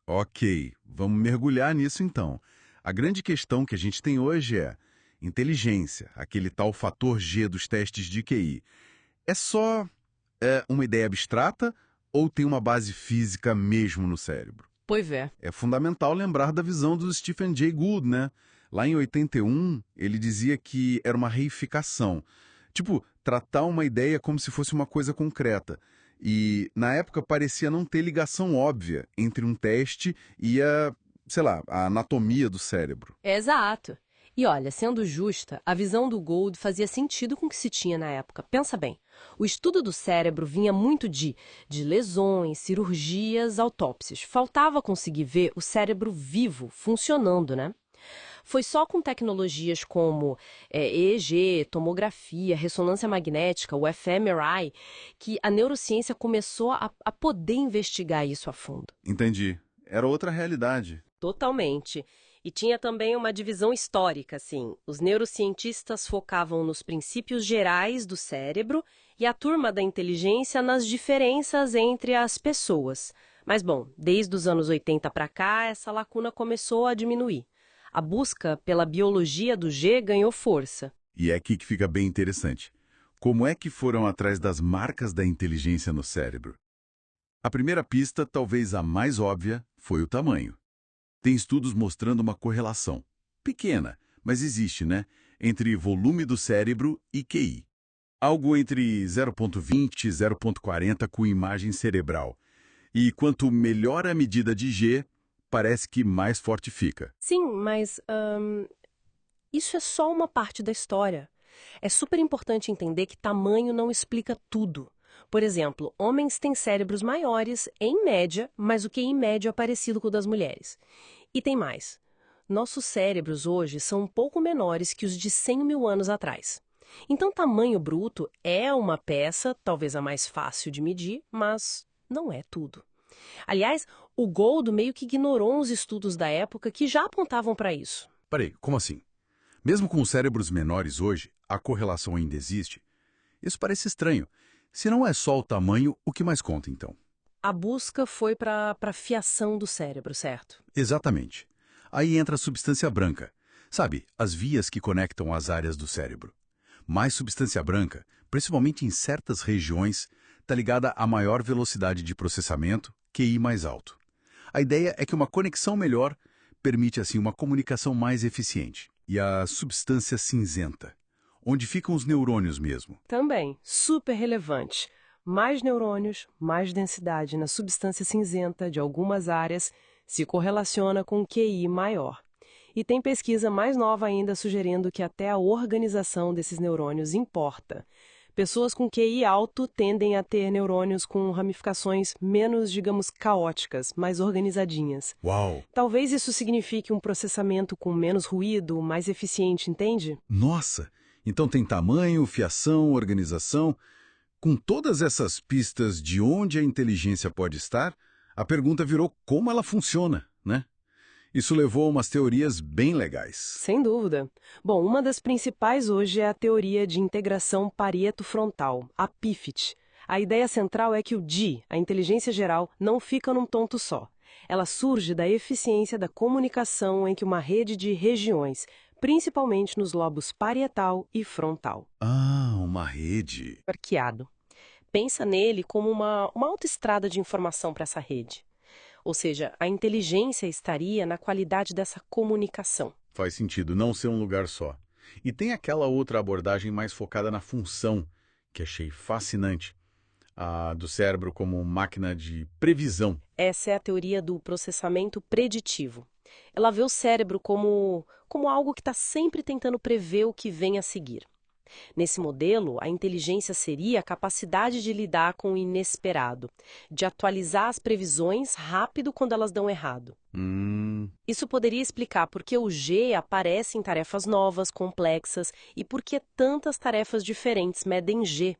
Ok, vamos mergulhar nisso então. A grande questão que a gente tem hoje é inteligência, aquele tal fator G dos testes de QI. É só uma ideia abstrata ou tem uma base física mesmo no cérebro? Pois é. É fundamental lembrar da visão do Stephen Jay Gould, né? Lá em 81, ele dizia que era uma reificação. Tipo, tratar uma ideia como se fosse uma coisa concreta. E, na época, parecia não ter ligação óbvia entre um teste e sei lá, a anatomia do cérebro. Exato. E olha, sendo justa, a visão do Gould fazia sentido com o que se tinha na época. Pensa bem, o estudo do cérebro vinha muito de lesões, cirurgias, autópsias. Faltava conseguir ver o cérebro vivo, funcionando, né? Foi só com tecnologias como EEG, tomografia, ressonância magnética, o fMRI, que a neurociência começou a poder investigar isso a fundo. Entendi. Era outra realidade. Totalmente. E tinha também uma divisão histórica, assim. Os neurocientistas focavam nos princípios gerais do cérebro e a turma da inteligência nas diferenças entre as pessoas. Mas, bom, desde os anos 80 para cá, essa lacuna começou a diminuir. A busca pela biologia do G ganhou força. E é aqui que fica bem interessante. Como é que foram atrás das marcas da inteligência no cérebro? A primeira pista, talvez a mais óbvia, foi o tamanho. Tem estudos mostrando uma correlação, pequena, mas existe, né, entre volume do cérebro e QI. Algo entre 0,20 e 0,40 com imagem cerebral. E quanto melhor a medida de G, parece que mais forte fica. Sim, mas isso é só uma parte da história. É super importante entender que tamanho não explica tudo. Por exemplo, homens têm cérebros maiores, em média, mas o QI médio é parecido com o das mulheres. E tem mais. Nossos cérebros hoje são um pouco menores que os de 100 mil anos atrás. Então, tamanho bruto é uma peça, talvez a mais fácil de medir, mas não é tudo. Aliás, o Gould meio que ignorou uns estudos da época que já apontavam para isso. Peraí, como assim? Mesmo com cérebros menores hoje, a correlação ainda existe? Isso parece estranho. Se não é só o tamanho, o que mais conta, então? A busca foi para a fiação do cérebro, certo? Exatamente. Aí entra a substância branca. Sabe, as vias que conectam as áreas do cérebro. Mais substância branca, principalmente em certas regiões, está ligada a maior velocidade de processamento, QI mais alto. A ideia é que uma conexão melhor permite, assim, uma comunicação mais eficiente. E a substância cinzenta, onde ficam os neurônios mesmo. Também, super relevante. Mais neurônios, mais densidade na substância cinzenta de algumas áreas se correlaciona com QI maior. E tem pesquisa mais nova ainda sugerindo que até a organização desses neurônios importa. Pessoas com QI alto tendem a ter neurônios com ramificações menos, digamos, caóticas, mais organizadinhas. Uau! Talvez isso signifique um processamento com menos ruído, mais eficiente, entende? Nossa! Então tem tamanho, fiação, organização. Com todas essas pistas de onde a inteligência pode estar, a pergunta virou como ela funciona, né? Isso levou a umas teorias bem legais. Sem dúvida. Bom, uma das principais hoje é a teoria de integração parieto-frontal, a PIFIT. A ideia central é que o G, a inteligência geral, não fica num ponto só. Ela surge da eficiência da comunicação entre uma rede de regiões, principalmente nos lobos parietal e frontal. Ah, uma rede. Arqueado. Pensa nele como uma autoestrada de informação para essa rede. Ou seja, a inteligência estaria na qualidade dessa comunicação. Faz sentido não ser um lugar só. E tem aquela outra abordagem mais focada na função, que achei fascinante. A do cérebro como máquina de previsão. Essa é a teoria do processamento preditivo. Ela vê o cérebro como algo que está sempre tentando prever o que vem a seguir. Nesse modelo, a inteligência seria a capacidade de lidar com o inesperado, de atualizar as previsões rápido quando elas dão errado. Isso poderia explicar por que o G aparece em tarefas novas, complexas, e por que tantas tarefas diferentes medem G.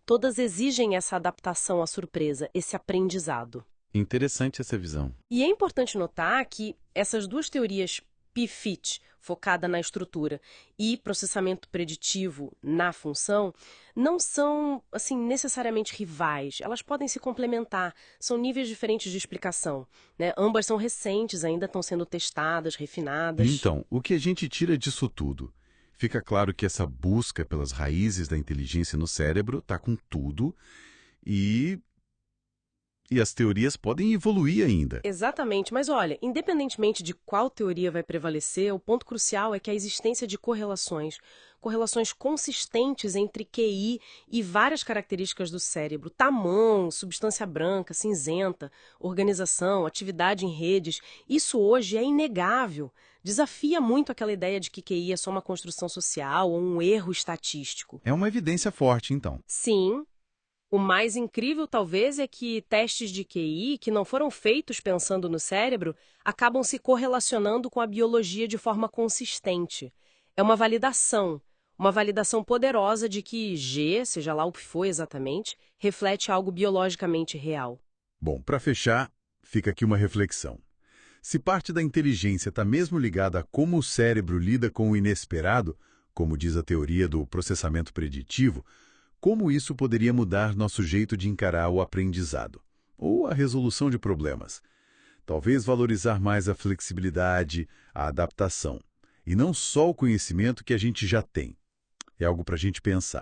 Todas exigem essa adaptação à surpresa, esse aprendizado. Interessante essa visão. E é importante notar que essas duas teorias PIFIT focada na estrutura, e processamento preditivo na função, não são, assim, necessariamente rivais. Elas podem se complementar, são níveis diferentes de explicação, né? Ambas são recentes, ainda estão sendo testadas, refinadas. Então, o que a gente tira disso tudo? Fica claro que essa busca pelas raízes da inteligência no cérebro está com tudo e... e as teorias podem evoluir ainda. Exatamente, mas olha, independentemente de qual teoria vai prevalecer, o ponto crucial é que a existência de correlações, correlações consistentes entre QI e várias características do cérebro, tamanho, substância branca, cinzenta, organização, atividade em redes, isso hoje é inegável. Desafia muito aquela ideia de que QI é só uma construção social ou um erro estatístico. É uma evidência forte, então. Sim. O mais incrível, talvez, é que testes de QI, que não foram feitos pensando no cérebro, acabam se correlacionando com a biologia de forma consistente. É uma validação poderosa de que G, seja lá o que for exatamente, reflete algo biologicamente real. Bom, para fechar, fica aqui uma reflexão. Se parte da inteligência está mesmo ligada a como o cérebro lida com o inesperado, como diz a teoria do processamento preditivo, como isso poderia mudar nosso jeito de encarar o aprendizado ou a resolução de problemas? Talvez valorizar mais a flexibilidade, a adaptação, e não só o conhecimento que a gente já tem. É algo para a gente pensar.